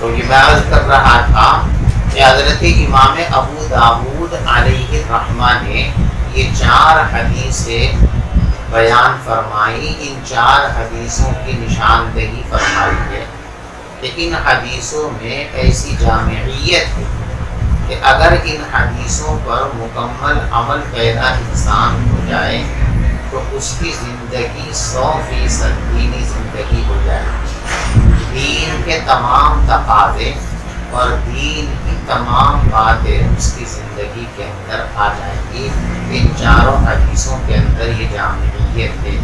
تو یہ میں عرض کر رہا تھا کہ حضرت امام ابو داود علیہ الرحمہ نے یہ 4 حدیثیں بیان فرمائی. ان 4 حدیثوں کی نشاندہی فرمائی ہے کہ ان حدیثوں میں ایسی جامعیت ہے کہ اگر ان حدیثوں پر مکمل عمل پیدا انسان ہو جائے تو اس کی زندگی 100% دینی زندگی ہو جائے. دین کے تمام تقاضے اور دین کی تمام باتیں اس کی زندگی کے اندر آ جائیں گی. ان 4 حدیثوں کے اندر یہ جامعیت ہے.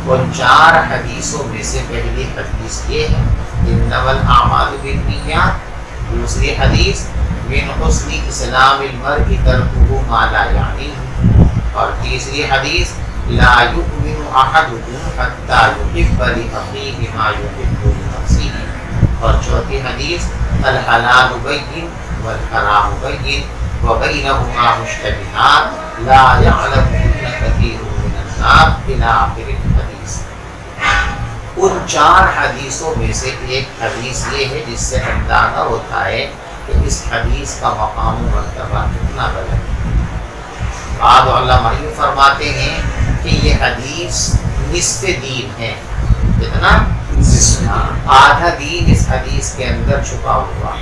ان 4 حدیثوں میں سے پہلی حدیث یہ ہے انما الاعمال بالنیات. دوسری حدیث من حسن اسلام المرء ترکہ ما لا یعنی. اور تیسری حدیث لا یؤمن احدکم حتی یحب لأخیہ ما یحب لنفسہ. اور چوتھی حدیث الحلال بین والحرام بین وبینہما مشتبہات لا یعلمہن کثیر من الناس الی آخر الحدیث. ان 4 حدیثوں میں سے ایک حدیث یہ ہے جس سے اندازہ ہوتا ہے کہ اس حدیث کا مقام و مرتبہ کتنا بلند ہے. بعض علماء فرماتے ہیں کہ یہ حدیث نصف دین ہے. کتنا؟ آدھا دین اس حدیث کے اندر چھپا ہوا.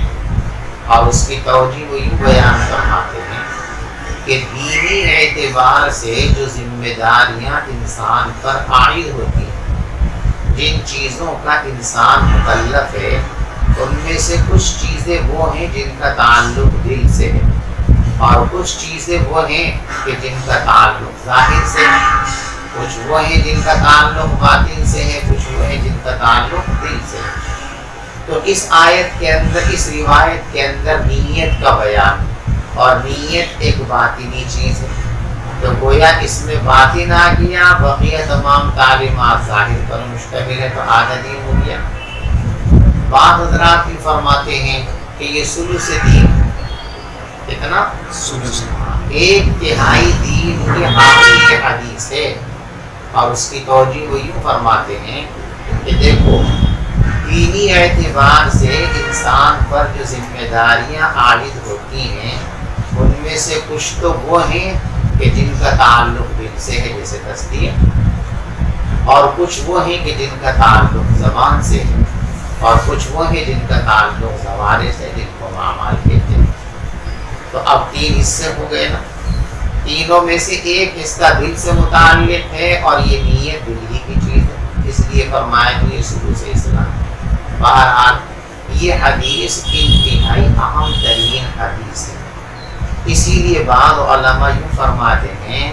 اور اس کی توجیہ وہ یوں بیان فرماتے ہیں کہ دینی اعتبار سے جو ذمہ داریاں انسان پر عائد ہوتی ہیں، جن چیزوں کا انسان مکلف ہے، ان میں سے کچھ چیزیں وہ ہیں جن کا تعلق دل سے ہے، اور کچھ چیزیں وہ ہیں کہ جن کا تعلق ظاہر سے ہے، کچھ وہ ہیں جن کا تعلق باطن سے ہے، کچھ وہ ہیں جن کا تعلق دل سے ہے. تو اس آیت کے اندر، اس روایت کے اندر نیت کا بیان، اور نیت ایک باطنی چیز ہے. تو گویا اس میں باطن آ گیا، بقیہ تمام تعلیمات ظاہر پر مشتمل ہے، تو آدھا دین ہو گیا. بعض حضرات بھی فرماتے ہیں کہ یہ ثلث دین ہے. کتنا؟ ثلث. 1/3 دین کی حاصل حدیث ہے. اور اس کی توجیہ وہ یوں فرماتے ہیں کہ دیکھو، دینی اعتبار سے انسان پر جو ذمہ داریاں عائد ہوتی ہیں، ان میں سے کچھ تو وہ ہیں کہ جن کا تعلق دل سے ہے، جیسے تصدیق، اور کچھ وہ ہیں کہ جن کا تعلق زبان سے ہے، اور کچھ وہ ہیں جن کا تعلق زوارے سے، جن کو اعمال کہتے ہیں. تو اب 3 حصے ہو گئے نا. تینوں میں سے ایک حصہ دل سے متعلق ہے، اور یہ نیت دل ہی کی چیز ہے، اس لیے فرمایا کہ یہ شروع سے اسلام. بہرحال یہ حدیث انتہائی اہم ترین حدیث ہے. اسی لیے بعض علماء یوں فرماتے ہیں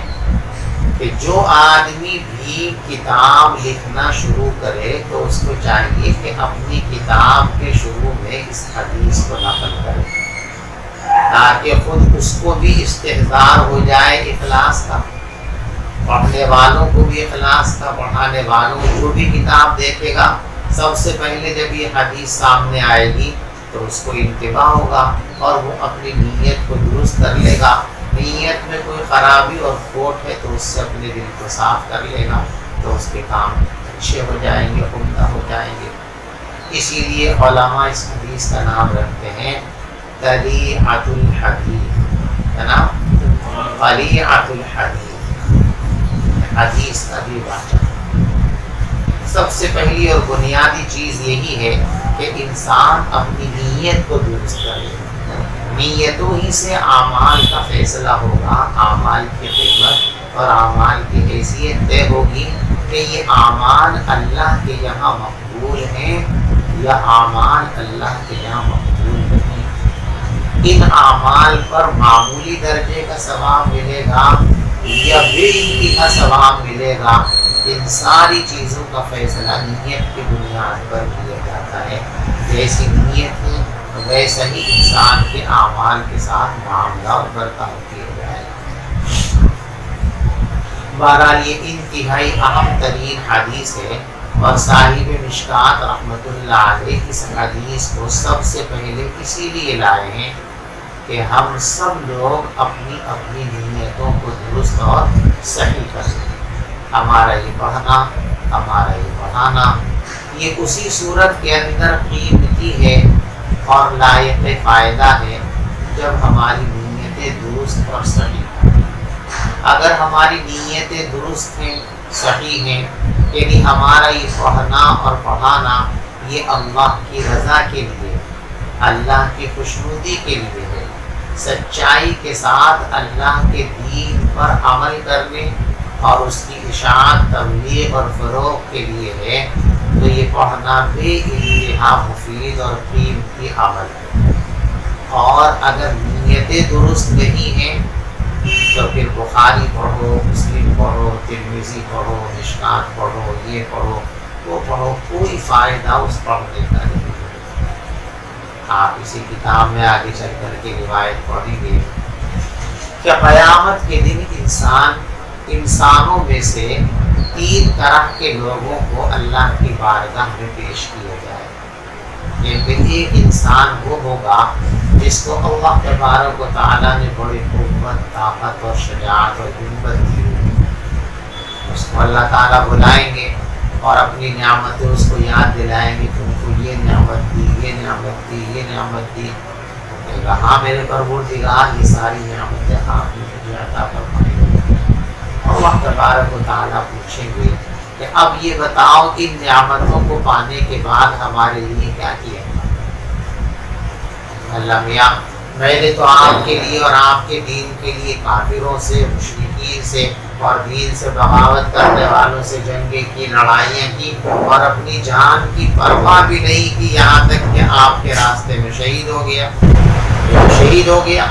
کہ جو آدمی بھی کتاب لکھنا شروع کرے تو اس کو چاہیے کہ اپنی کتاب کے شروع میں اس حدیث کو نقل کرے، تاکہ خود اس کو بھی استحضار ہو جائے اخلاص کا، پڑھنے والوں کو بھی اخلاص کا، پڑھانے والوں کو بھی کتاب دیکھے گا. سب سے پہلے جب یہ حدیث سامنے آئے گی تو اس کو انتباہ ہوگا، اور وہ اپنی نیت کو درست کر لے گا. نیت میں کوئی خرابی اور کھوٹ ہے تو اس سے اپنے دل کو صاف کر لے گا، تو اس کے کام اچھے ہو جائیں گے، عمدہ ہو جائیں گے. اسی لیے علماء اس حدیث کا نام رکھتے ہیں طلیعۃ الحدیث. ہے نا؟ طلیعۃ الحدیث، حدیث کا بھی واقعہ. سب سے پہلی اور بنیادی چیز یہی ہے کہ انسان اپنی نیت کو درست کرے. نیتوں ہی سے اعمال کا فیصلہ ہوگا، اعمال کی قیمت اور اعمال کی حیثیت طے ہوگی کہ یہ اعمال اللہ کے یہاں مقبول ہیں یا اعمال اللہ کے یہاں مقبول نہیں. ان اعمال پر معمولی درجے کا ثواب ملے گا یا بے انتہا ثواب ملے گا. ان ساری چیزوں کا فیصلہ نیت کی بنیاد پر کیا جاتا ہے. جیسی نیت ہے ویسا ہی انسان کے اعمال کے ساتھ معاملہ اور برتاؤ کیا جائے گا. بہرحال یہ انتہائی اہم ترین حدیث ہے، اور صاحب مشکات رحمۃ اللہ علیہ اس حدیث کو سب سے پہلے اسی لیے لائے ہیں کہ ہم سب لوگ اپنی اپنی نیتوں کو درست اور صحیح کر سکیں. ہمارا یہ پڑھنا، ہمارا یہ پڑھانا، یہ اسی صورت کے اندر قیمتی ہے اور لائق فائدہ ہے جب ہماری نیتیں درست اور صحیح ہیں۔ اگر ہماری نیتیں درست ہیں، صحیح ہیں، یعنی ہمارا یہ پڑھنا اور پڑھانا یہ اللہ کی رضا کے لیے، اللہ کی خوشنودی کے لیے ہے، سچائی کے ساتھ اللہ کے دین پر عمل کرنے اور اس کی اشاعت، تبلیغ اور فروغ کے لیے ہے، تو یہ پڑھنا بھی انتہا مفید اور قیمتی عمل ہے۔ اور اگر نیتیں درست نہیں ہیں تو پھر بخاری پڑھو، مسلم پڑھو، ترمذی پڑھو، مشکات پڑھو، یہ پڑھو، وہ پڑھو، کوئی فائدہ اس پڑھنے کا نہیں۔ آپ اسی کتاب میں آگے چل کر کے روایت پڑھیں گے کہ قیامت کے دن انسانوں میں سے 3 طرح کے لوگوں کو اللہ کی بارگاہ میں پیش کیا جائے گا۔ جن میں ایک انسان وہ ہوگا جس کو اللہ تبارک و تعالیٰ نے بڑی قوت، طاقت اور شجاعت اور ہمت دی ہوگی۔ اس کو اللہ تعالیٰ بلائیں گے اور اپنی نعمتیں اس کو یاد دلائیں گے، تم کو یہ نعمت دی، یہ نعمت دی، یہ نعمت دی۔ کہے ہاں میرے پروردگار، یہ ساری نعمتیں آپ نے مجھے عطا فرمائی۔ اللہ تبارک و تعالیٰ پوچھیں گے کہ اب یہ بتاؤ ان نعمتوں کو پانے کے بعد ہمارے لیے کیا کیا؟ اللہ میاں، میں نے تو آپ کے لیے اور آپ کے دین کے لیے کافروں سے، مشرکین سے اور دین سے بغاوت کرنے والوں سے جنگیں کی، لڑائیاں کی، اور اپنی جان کی پرواہ بھی نہیں کی، یہاں تک کہ آپ کے راستے میں شہید ہو گیا۔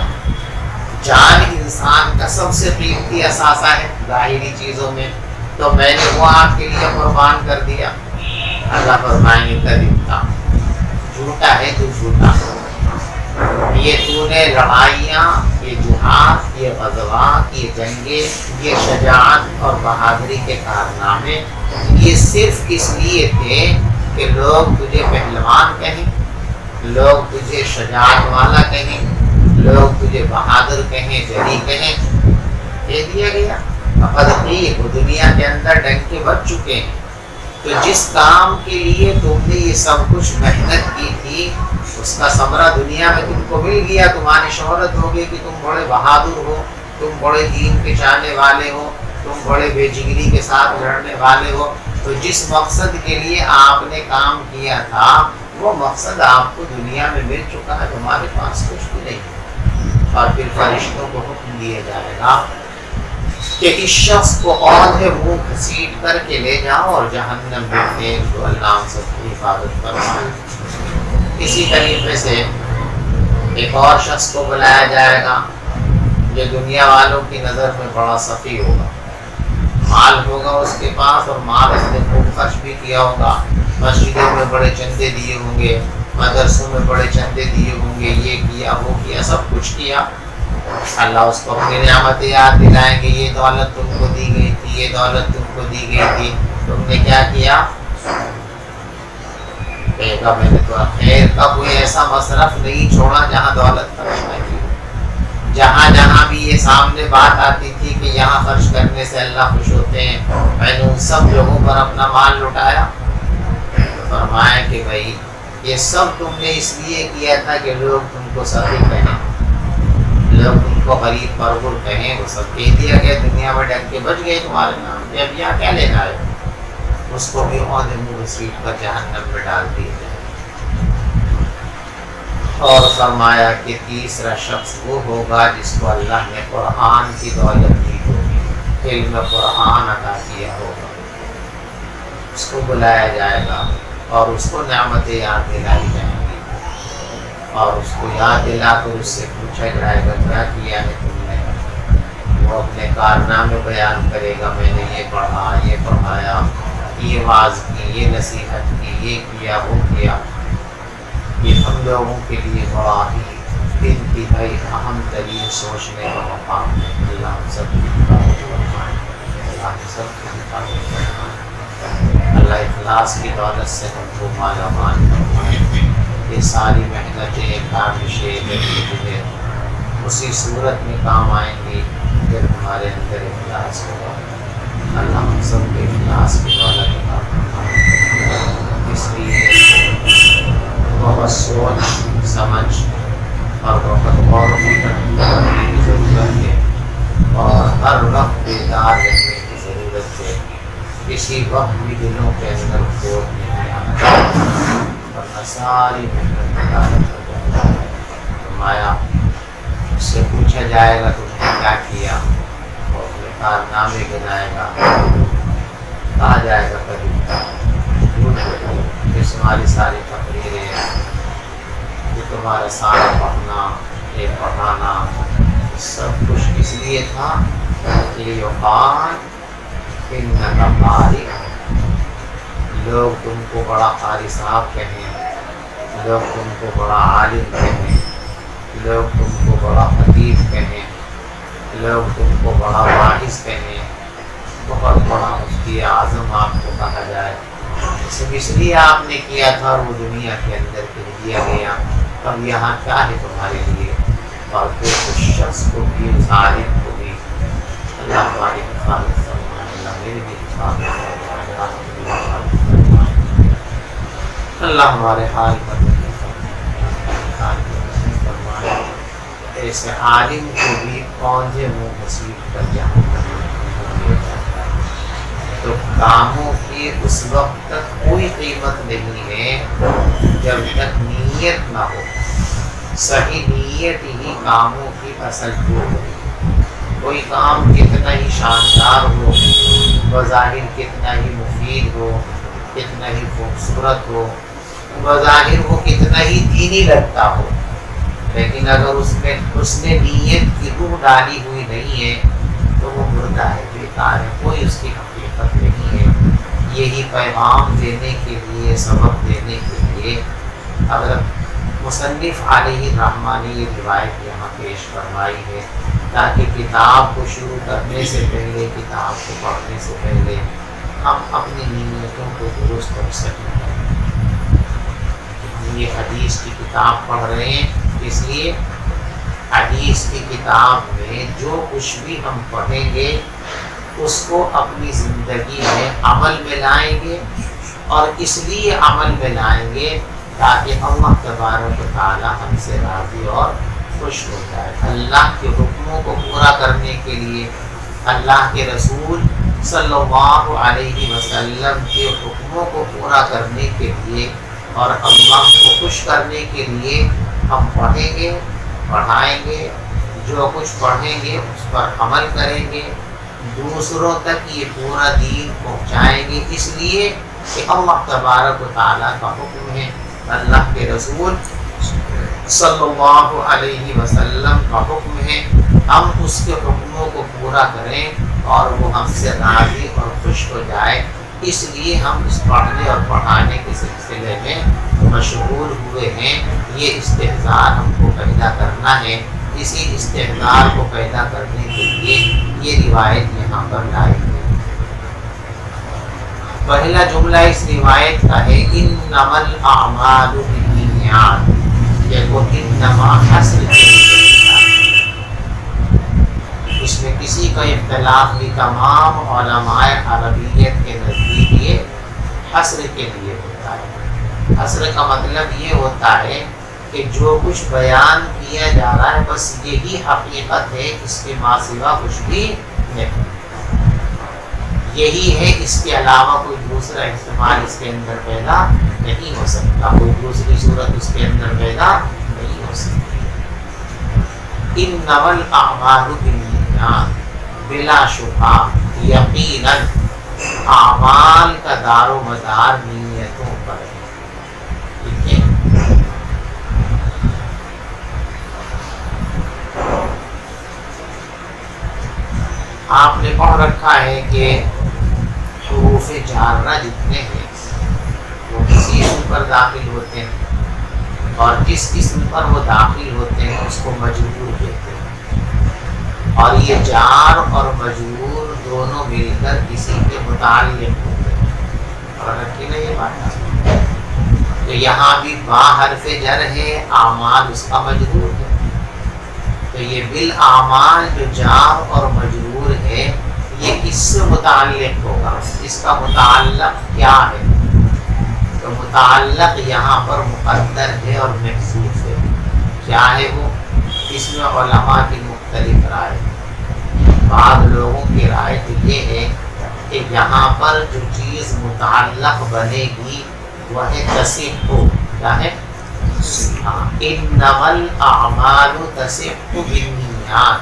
جان انسان کا سب سے قیمتی اثاثہ ہے ظاہری چیزوں میں، تو میں نے وہ آپ کے لیے قربان کر دیا۔ اللہ فرمائیں گے کذبتا، جھوٹا ہے تو جھوٹا، یہ تو نے لڑائیاں، یہ جہاد، یہ غزوات، یہ جنگیں، یہ شجاعت اور بہادری کے کارنامے، یہ صرف اس لیے تھے کہ لوگ تجھے پہلوان کہیں، لوگ تجھے شجاعت والا کہیں، لوگ تجھے بہادر کہیں، جری کہیں۔ کہہ دیا گیا وہ دنیا کے اندر ڈنکے بج چکے ہیں۔ تو جس کام کے لیے تم نے یہ سب کچھ محنت کی تھی، اس کا ثمرہ دنیا میں تم کو مل گیا، تمہاری شہرت ہو گئی کہ تم بڑے بہادر ہو، تم بڑے دین کے چاہنے والے ہو، تم بڑے بے جگری کے ساتھ لڑنے والے ہو۔ تو جس مقصد کے لیے آپ نے کام کیا تھا، وہ مقصد آپ کو دنیا میں مل چکا ہے، تمہارے پاس کچھ بھی نہیں۔ اور پھر فرشتوں کو حکم دیا جائے گا کہ اس شخص کو اوندھے منہ گھسیٹ کر کے لے جاؤ اور جہنم میں پھینک دو، اللہ ہم سب کی حفاظت فرمائے۔ اسی طریقے سے ایک اور شخص کو بلایا جائے گا جو دنیا والوں کی نظر میں بڑا سخی ہوگا، مال ہوگا اس کے پاس اور مال اس نے خوب خرچ بھی کیا ہوگا، مسجدوں میں بڑے چندے دیے ہوں گے، مدرسوں میں بڑے چندے دیے ہوں گے، یہ کیا وہ کیا، سب کچھ کیا۔ اللہ اس کو اپنی نعمت یاد دلائیں گے، یہ دولت تم کو دی گئی تھی، یہ دولت تم کو دی گئی تھی، تم نے کیا کیا؟ کہے گا میں نے تو خیر کا کوئی ایسا مصرف نہیں چھوڑا جہاں دولت خرچ نہ کی۔ جہاں جہاں بھی یہ سامنے بات آتی تھی کہ یہاں خرچ کرنے سے اللہ خوش ہوتے ہیں، میں نے ان سب لوگوں پر اپنا مال لٹایا۔ فرمایا کہ بھائی یہ سب تم نے اس لیے کیا تھا کہ لوگ تم کو سخی کہیں، لوگ تم کو غریب پرور کہیں، وہ سب کہہ دیا گیا، دنیا میں ڈر کے بچ گئے تمہارے نام، اب یہاں کیا لینا ہے؟ اس کو بھی اوندھے منہ گھسیٹ کر جہنم میں ڈال دیا جائے۔ اور فرمایا کہ تیسرا شخص وہ ہوگا جس کو اللہ نے قرآن کی دولت دی ہوگی، علم قرآن عطا کیا ہوگا، اس کو بلایا جائے گا اور اس کو نعمتیں یاد دلائی جائیں گی، اور اس کو یاد دلا کر اس سے پوچھا جائے گا کیا کیا ہے تم نے؟ وہ اپنے کارنامے بیان کرے گا، میں نے یہ پڑھا، یہ پڑھایا، یہ واعظ کی، یہ نصیحت کی، یہ کیا وہ کیا۔ یہ ہم لوگوں کے لیے بڑا ہی انتہائی اہم ترین سوچنے کا مقام ہے۔ اللہ ہم سب کی حفاظت فرمائے، اللہ ہم سب کی حفاظت فرمائے، اللہ اخلاص کی دولت سے ہم کو مالا مال فرمائے۔ یہ ساری محنتیں، کاوشیں، جدوجہد اسی صورت میں کام آئیں گی جب ہمارے اندر اخلاص ہوگا۔ اللہ ہم سب کے اخلاص کی دولت عطا فرمائے۔ اس لیے بہت سوچ کسی وقت بھی دلوں کے اندر کھوٹ نہیں آنا چاہیے، ورنہ ساری محنت فرمایا اس سے پوچھا جائے گا تم نے کیا کیا، اور اپنے کارنامے گنائے گا، کہا جائے گا کبھی کہ تمہاری ساری تقریریں، کہ تمہارا سارا پڑھنا، ایک پڑھانا، سب کچھ اس لیے تھا کہ یقال انک قاری، لوگ تم کو بڑا قاری صاحب کہیں، لوگ تم کو بڑا عالم کہیں، لوگ تم کو بڑا خطیب کہیں، لوگ تم کو بڑا واعظ کہیں، بہت بڑا مفتی اعظم آپ کو کہا جائے، صرف اس لیے آپ نے کیا تھا اور وہ دنیا کے اندر کر دیا گیا، اب یہاں کیا ہے تمہارے لیے؟ اور پھر اس شخص کو بھی، اس عالم کو بھی اللہ ہماری حفاظت فرمائے، اللہ میری بھی حفاظت فرمائے، اللہ ہمارے حال پر فرمائے، ایسے عالم کو بھی پونجے منہ مصیب کر جہاں تو کاموں کی اس وقت تک کوئی قیمت نہیں ہے جب تک نیت نہ ہو، صحیح نیت ہی کاموں کی اصل جو ہو، کوئی کام کتنا ہی شاندار ہو، بظاہر کتنا ہی مفید ہو، کتنا ہی خوبصورت ہو، بظاہر وہ کتنا ہی دینی لگتا ہو، لیکن اگر اس نے نیت کی روح ڈالی ہوئی نہیں ہے تو وہ مردہ ہے، بیکار ہے، کوئی اس کی حقیقت نہیں ہے۔ یہی پیغام دینے کے لیے، سبق دینے کے لیے اگر مصنف علیہ الرحمٰن نے یہ روایت یہاں پیش فرمائی ہے تاکہ کتاب کو شروع کرنے سے پہلے، کتاب کو پڑھنے سے پہلے ہم اپنی نیتوں کو درست کر سکیں۔ یہ حدیث کی کتاب پڑھ رہے ہیں، اس لیے حدیث کی کتاب میں جو کچھ بھی ہم پڑھیں گے اس کو اپنی زندگی میں عمل میں لائیں گے، اور اس لیے عمل میں لائیں گے تاکہ اللہ تبارک و تعالی ہم سے راضی اور خوش ہو جائے۔ اللہ کے حکموں کو پورا کرنے کے لیے، اللہ کے رسول صلی اللہ علیہ وسلم کے حکموں کو پورا کرنے کے لیے اور اللہ کو خوش کرنے کے لیے ہم پڑھیں گے، پڑھائیں گے، جو کچھ پڑھیں گے اس پر عمل کریں گے، دوسروں تک یہ پورا دین پہنچائیں گے، اس لیے کہ اللہ تبارک و تعالیٰ کا حکم ہے، اللہ کے رسول صلی اللہ علیہ وسلم کا حکم ہے، ہم اس کے حکموں کو پورا کریں اور وہ ہم سے راضی اور خوش ہو جائے، اس لیے ہم اس پڑھنے اور پڑھانے کے سلسلے میں مشغول ہوئے ہیں۔ یہ استحضار ہم کو پیدا کرنا ہے، اسی استحضار کو پیدا کرنے کے لیے یہ روایت یہاں پر لائی ہے۔ پہلا جملہ اس روایت کا ہے انما الاعمال بالنیات، یہ وہ انما حصر کے لیے، اس میں کسی کا اختلاف بھی، تمام علماء عربیت کے نزدیک یہ حصر کے لیے ہوتا ہے۔ حصر کا مطلب یہ ہوتا ہے کہ جو کچھ بیان کیا جا رہا ہے بس یہی حقیقت ہے، اس کے ماں سوا کچھ بھی نہیں، یہی ہے، اس کے علاوہ کوئی دوسرا احتمال اس کے اندر پیدا نہیں ہو سکتا، کوئی دوسری صورت اس کے اندر پیدا نہیں ہو سکتی۔ انما الاعمال بالنیات، بلا شبہ یقیناً اعمال کا دار و مدار نیتوں پر ہے، ٹھیک ہے۔ آپ نے پڑھ رکھا ہے کہ حروف جارہ جتنے ہیں وہ کسی اسم پر داخل ہوتے ہیں، اور جس اسم پر وہ داخل ہوتے ہیں اس کو مجرور کہتے ہیں، اور یہ جار اور مجرور دونوں مل کر کسی کے متعلق ہوتے ہیں، اور رکھی نا یہ بات، تو یہاں بھی با حرف جر ہے، اعمال اس کا مجرور ہے، تو یہ بالاعمال جو جار اور مجرور ہے یہ کس سے متعلق ہوگا، اس کا متعلق کیا ہے، تو متعلق یہاں پر مقدر ہے اور محذوف ہے، کیا ہے وہ، اس میں علماء کی مختلف رائے، بعض لوگوں کی رائے تو یہ ہے کہ یہاں پر جو چیز متعلق بنے گی وہ ہے تصح، کیا ہے؟ انما الاعمال تصح بالنیات،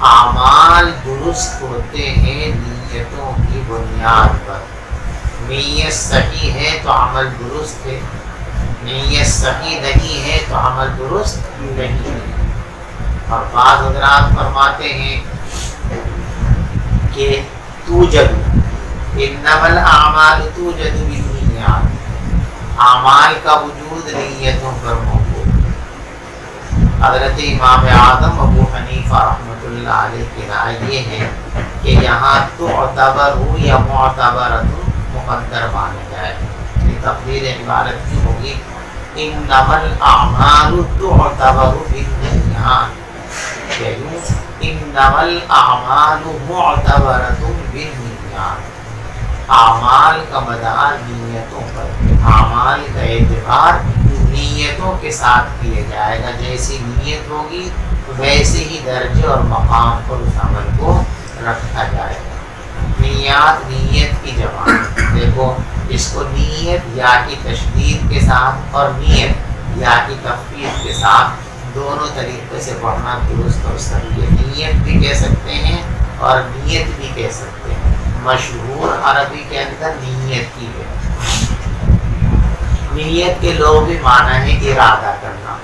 اعمال درست ہوتے ہیں نیتوں کی بنیاد پر۔ نیت صحیح ہے تو عمل درست ہے، نیت صحیح نہیں ہے تو عمل درست نہیں ہے۔ اور بعض حضرات فرماتے ہیں کہ توجد انما الاعمال توجد بالنیات، اعمال کا وجود نیتوں پر موجود ہے۔ حضرت امام اعظم ابو حنیفہ رحمۃ اللہ علیہ کی رائے یہ ہے کہ یہاں تعتبر ہو یا معتبرۃ مقدر مانا جائے، یہ تقدیر عبارت کی ہوگی انما الاعمال تعتبر بالنیات، انما الاعمال معتبرۃ بالنیات، اعمال کا مدار نیتوں پر، اعمال کا اعتبار نیتوں کے ساتھ کیا جائے گا، جیسی نیت ہوگی ویسے ہی درجے اور مقام پر اس عمل کو رکھا جائے گا۔ نیات نیت کی جمع، دیکھو اس کو نیت یا کی تشدید کے ساتھ اور نیت یا کی تخفیف کے ساتھ دونوں طریقے سے پڑھنا درست اور صحیح ہے۔ نیت بھی کہہ سکتے ہیں اور نیت بھی کہہ سکتے ہیں، مشہور عربی کے اندر نیت کی ہے۔ نیت کے لغوی معنی ہے ارادہ کرنا،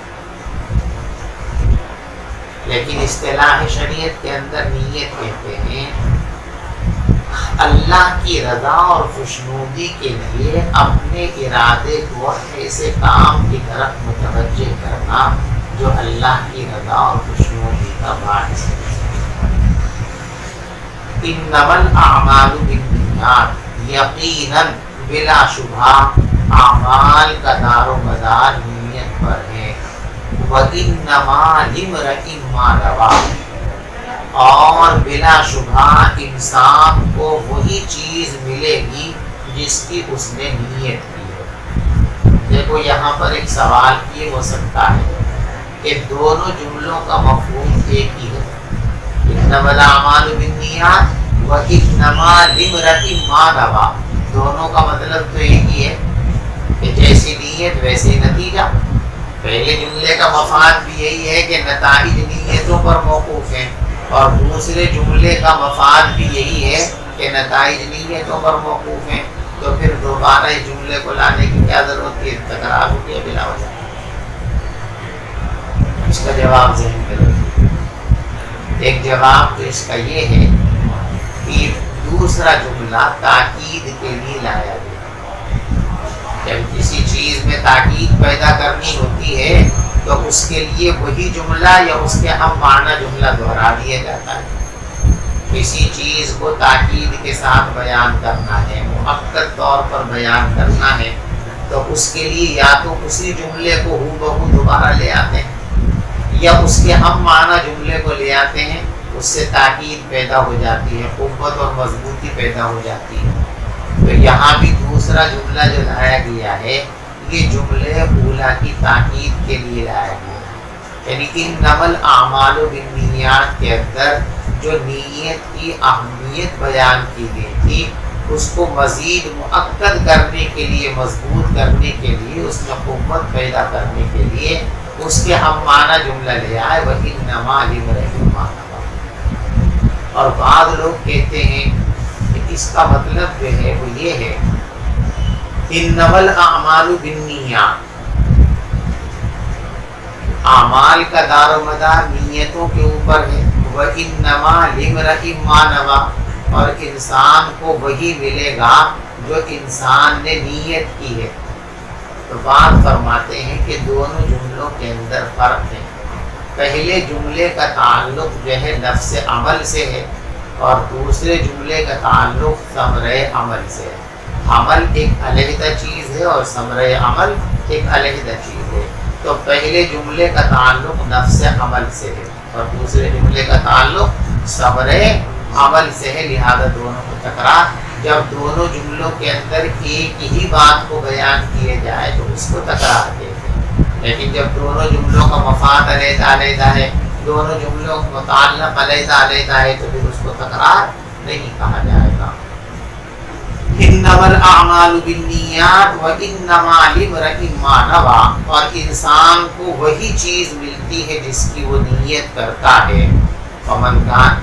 لیکن اصطلاح شریعت کے اندر نیت کہتے ہیں اللہ کی رضا اور خوشنودی کے لیے اپنے ارادے کو ایسے کام کی طرف متوجہ کرنا جو اللہ کی رضا اور خوشنودی کا باعث ہے۔ انما الاعمال بالنیات، یقیناً بلا شبہ اعمال کا دار و مدار نیت پر ہے۔ وَإِنَّمَا لِامْرِئٍ مَّا نَوَىٰ، اور بلا شبہ انسان کو وہی چیز ملے گی جس کی اس نے نیت کی ہے۔ دیکھو یہاں پر ایک سوال یہ ہو سکتا ہے کہ دونوں جملوں کا مفہوم ایک ہی ہے، انما الاعمال بالنیات وانما لامرئ ما نویٰ، دونوں کا مطلب تو ایک ہی ہے کہ جیسی نیت ویسے نتیجہ۔ پہلے جملے کا مفاد بھی یہی ہے کہ نتائج نیتوں پر موقوف ہیں، اور دوسرے جملے کا مفاد بھی یہی ہے کہ نتائج نیتوں پر موقوف ہیں، تو پھر دوبارہ اس جملے کو لانے کی کیا ضرورت ہے؟ تکرار ہو گیا بلا وجہ۔ اس کا جواب ذہن میں رکھیے۔ ایک جواب تو اس کا یہ ہے کہ دوسرا جملہ تاکید کے لیے لایا گیا۔ جب کسی چیز میں تاکید پیدا کرنی ہوتی ہے تو اس کے لیے وہی جملہ یا اس کے ہم معنی جملہ دہرا دیا جاتا ہے۔ کسی چیز کو تاکید کے ساتھ بیان کرنا ہے، مؤکد طور پر بیان کرنا ہے، تو اس کے لیے یا تو اسی جملے کو ہو بہو دوبارہ لے آتے ہیں یا اس کے ہم معنی جملے کو لے آتے ہیں، اس سے تاکید پیدا ہو جاتی ہے، قوت اور مضبوطی پیدا ہو جاتی ہے۔ تو یہاں بھی دوسرا جملہ جو لایا گیا ہے یہ جملے اولا کی تاکید کے لیے لایا گیا ہے، یعنی انما الاعمال بالنیات کے اندر جو نیت کی اہمیت بیان کی گئی تھی اس کو مزید مؤکد کرنے کے لیے، مضبوط کرنے کے لیے، اس میں قوت پیدا کرنے کے لیے اس کے ہم معنی جملہ لے آئے، وَإِنَّمَا لِامْرِئٍ مَّا نَوَىٰ۔ اور بعض لوگ کہتے ہیں کہ اس کا مطلب جو ہے وہ یہ ہے انما الاعمال بالنیات، اعمال کا دار و مدار نیتوں کے اوپر ہے، وَإِنَّمَا لِامْرِئٍ مَّا نَوَىٰ، اور انسان کو وہی ملے گا جو انسان نے نیت کی ہے۔ تو بات فرماتے ہیں کہ دونوں جملوں کے اندر فرق ہے۔ پہلے جملے کا تعلق جو ہے نفس عمل سے ہے اور دوسرے جملے کا تعلق ثمرہ عمل سے ہے۔ عمل ایک علیحدہ چیز ہے اور ثمرہ عمل ایک علیحدہ چیز ہے۔ تو پہلے جملے کا تعلق نفس عمل سے ہے اور دوسرے جملے کا تعلق ثمرہ عمل سے ہے، لہذا دونوں کو تکرار۔ جب دونوں جملوں کے اندر ایک ہی بات کو بیان کیے جائے تو اس کو تکرار کہتے ہیں، لیکن جب دونوں جملوں کا مفاد علیحدہ علیحدہ ہے، دونوں جملوں کا متعلق علیحدہ علیحدہ ہے، تو پھر اس کو تکرار نہیں کہا جائے گا۔ انما الاعمال بالنیات وانما لامرئ ما نوى، اور انسان کو وہی چیز ملتی ہے جس کی وہ نیت کرتا ہے. فمن کان